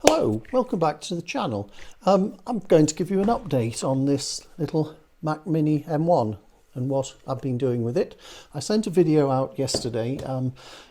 Hello, welcome back to the channel. I'm going to give you an update on this little Mac Mini M1 and what I've been doing with it. I sent a video out yesterday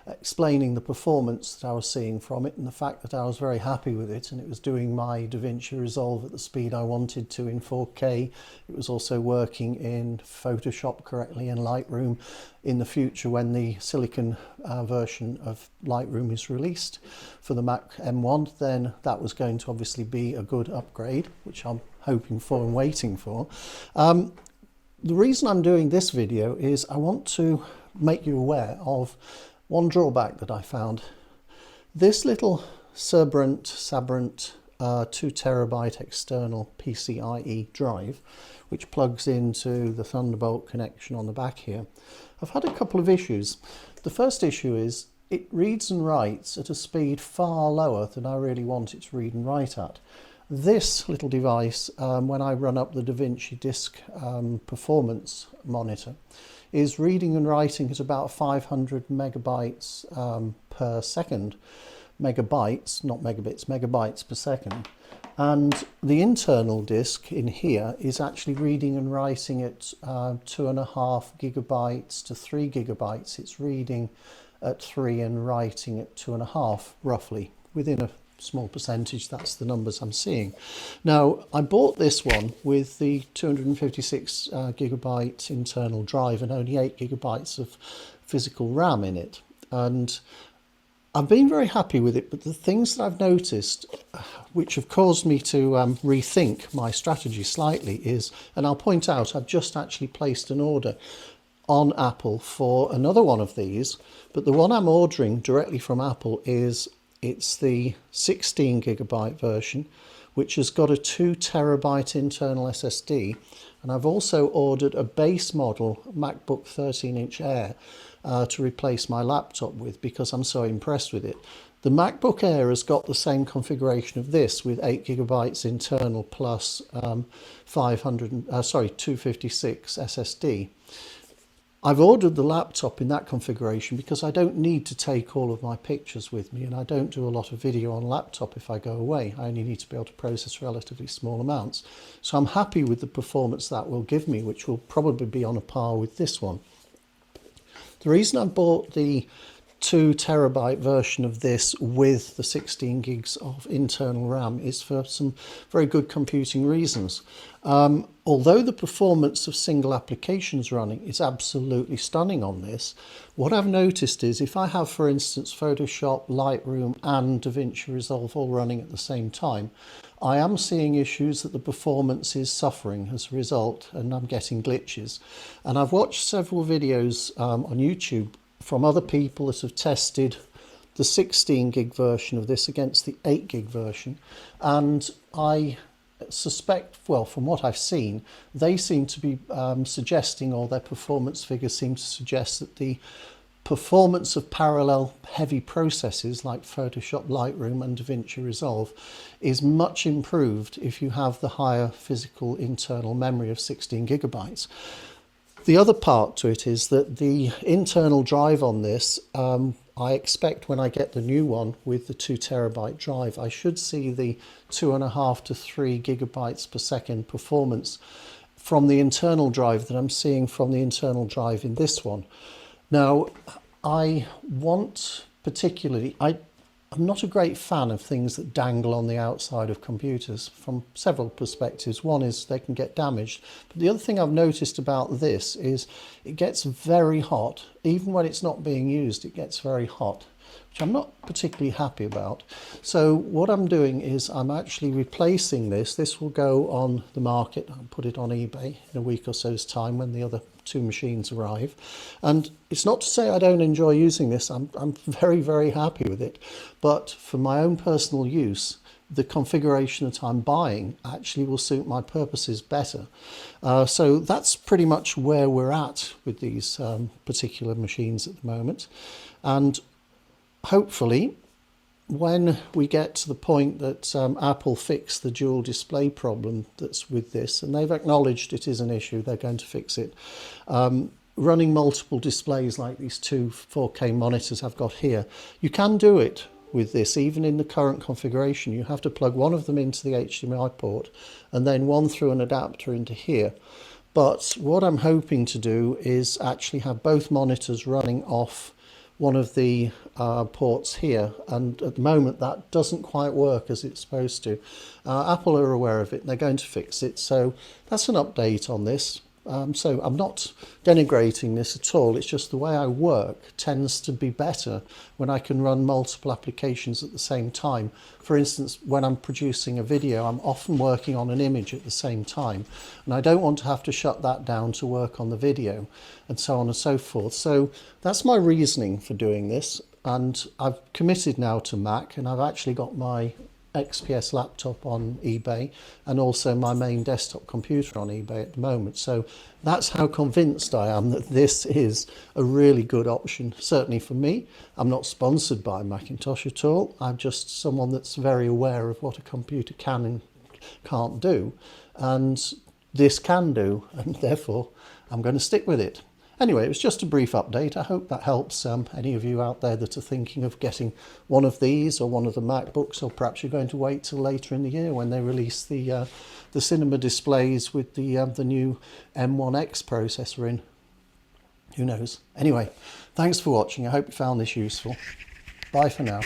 explaining the performance that I was seeing from it and the fact that I was very happy with it, and it was doing my DaVinci Resolve at the speed I wanted to in 4K. It was also working in Photoshop correctly in Lightroom. In the future, when the silicon version of Lightroom is released for the Mac M1, then that was going to obviously be a good upgrade, which I'm hoping for and waiting for. The reason I'm doing this video is I want to make you aware of one drawback that I found. This little Sabrent 2TB external PCIe drive, which plugs into the Thunderbolt connection on the back here, I've had a couple of issues. The first issue is it reads and writes at a speed far lower than I really want it to read and write at. This little device, when I run up the DaVinci Disk performance monitor, is reading and writing at about 500 megabytes per second. Megabytes, not megabits, megabytes per second. And the internal disk in here is actually reading and writing at 2.5 gigabytes to 3 gigabytes. It's reading at 3 and writing at 2.5, roughly, within a small percentage. That's the numbers I'm seeing. Now, I bought this one with the 256 gigabyte internal drive and only 8 gigabytes of physical RAM in it, and I've been very happy with it, but the things that I've noticed which have caused me to rethink my strategy slightly is, and I'll point out, I've just actually placed an order on Apple for another one of these, but the one I'm ordering directly from Apple it's the 16 gigabyte version, which has got a 2 terabyte internal SSD. And I've also ordered a base model MacBook 13-inch Air to replace my laptop with, because I'm so impressed with it. The MacBook Air has got the same configuration of this with 8 gigabytes internal plus 256 SSD. I've ordered the laptop in that configuration because I don't need to take all of my pictures with me, and I don't do a lot of video on laptop if I go away. I only need to be able to process relatively small amounts. So I'm happy with the performance that will give me, which will probably be on a par with this one. The reason I bought the 2 terabyte version of this with the 16 gigs of internal RAM is for some very good computing reasons. Although the performance of single applications running is absolutely stunning on this, what I've noticed is if I have, for instance, Photoshop, Lightroom and DaVinci Resolve all running at the same time, I am seeing issues that the performance is suffering as a result, and I'm getting glitches. And I've watched several videos on YouTube from other people that have tested the 16 gig version of this against the 8 gig version, and I suspect, well, from what I've seen, they seem to be suggesting, or their performance figures seem to suggest, that the performance of parallel heavy processes like Photoshop, Lightroom and DaVinci Resolve is much improved if you have the higher physical internal memory of 16 gigabytes. The other part to it is that the internal drive on this, I expect when I get the new one with the 2 terabyte drive, I should see the 2.5 to 3 gigabytes per second performance from the internal drive that I'm seeing from the internal drive in this one. Now, I want particularly, I'm not a great fan of things that dangle on the outside of computers from several perspectives. One is they can get damaged, but the other thing I've noticed about this is it gets very hot. Even when it's not being used, it gets very hot, which I'm not particularly happy about. So what I'm doing is I'm actually replacing this. This will go on the market. I'll put it on eBay in a week or so's time when the other two machines arrive. And it's not to say I don't enjoy using this. I'm very, very happy with it. But for my own personal use, the configuration that I'm buying actually will suit my purposes better. So that's pretty much where we're at with these particular machines at the moment. And hopefully, when we get to the point that Apple fix the dual display problem that's with this, and they've acknowledged it is an issue, they're going to fix it. Running multiple displays like these two 4K monitors I've got here, you can do it with this. Even in the current configuration, you have to plug one of them into the HDMI port and then one through an adapter into here. But what I'm hoping to do is actually have both monitors running off one of the ports here, and at the moment that doesn't quite work as it's supposed to. Apple are aware of it and they're going to fix it, so that's an update on this. So I'm not denigrating this at all, it's just the way I work tends to be better when I can run multiple applications at the same time. For instance, when I'm producing a video, I'm often working on an image at the same time, and I don't want to have to shut that down to work on the video, and so on and so forth. So that's my reasoning for doing this, and I've committed now to Mac, and I've actually got my XPS laptop on eBay and also my main desktop computer on eBay at the moment. So that's how convinced I am that this is a really good option, certainly for me. I'm not sponsored by Macintosh at all. I'm just someone that's very aware of what a computer can and can't do, and this can do, and therefore I'm going to stick with it. Anyway, it was just a brief update. I hope that helps any of you out there that are thinking of getting one of these or one of the MacBooks, or perhaps you're going to wait till later in the year when they release the cinema displays with the new M1X processor in. Who knows? Anyway, thanks for watching. I hope you found this useful. Bye for now.